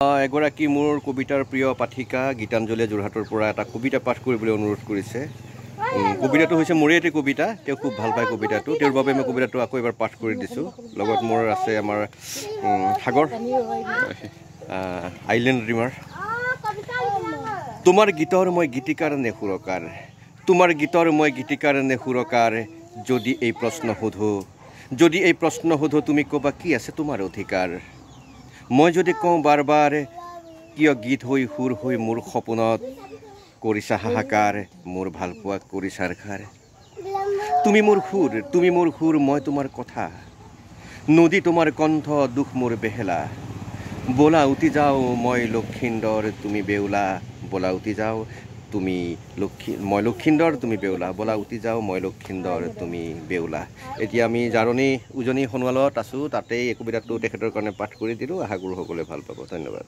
এগৰাকী মোৰ কবিতাৰ প্ৰিয় পাঠিকা গীতাঞ্জলীয়ে যোৰহাটৰ পৰা এটা কবিতা পাঠ কৰিবলৈ অনুৰোধ কৰিছে। কবিতাটো হৈছে মোৰে এটি কবিতা, তেওঁ খুব ভাল পায় কবিতাটো, তেওঁৰ বাবে মই কবিতাটো আকৌ এবাৰ পাঠ কৰি দিছোঁ। লগত মোৰ আছে আমাৰ সাগৰ আইলেণ্ড ড্ৰিমাৰ। তোমাৰ গীতৰ মই গীতিকাৰ নে সুৰকাৰ, তোমাৰ গীতৰ মই গীতিকাৰ নে সুৰকাৰ, যদি এই প্ৰশ্ন সোধো তুমি ক'বা কি আছে তোমাৰ অধিকাৰ। মই যদি কওঁ বাৰ বাৰ কিয় গীত হৈ সুৰ হৈ মোৰ সপোনত কৰিছা হাহাকাৰ, মোৰ ভালপোৱাক কৰিছাৰ খাৰ। তুমি মোৰ সুৰ মই তোমাৰ কথা, নদী তোমাৰ কণ্ঠ দুখ মোৰ বেহেলা। বলা উটি যাওঁ মই লক্ষীন্দৰ তুমি বেউলা, বলা উটি যাওঁ মই লক্ষীন্দৰ তুমি বেউলা, বলা উটি যাওঁ মই লক্ষীন্দৰ তুমি বেউলা। এতিয়া আমি জাৰণী উজনি সোণোৱালত আছোঁ, তাতেই এই কবিতাটো তেখেতৰ কাৰণে পাঠ কৰি দিলোঁ। আশা কৰোঁ সকলোৱে ভাল পাব। ধন্যবাদ।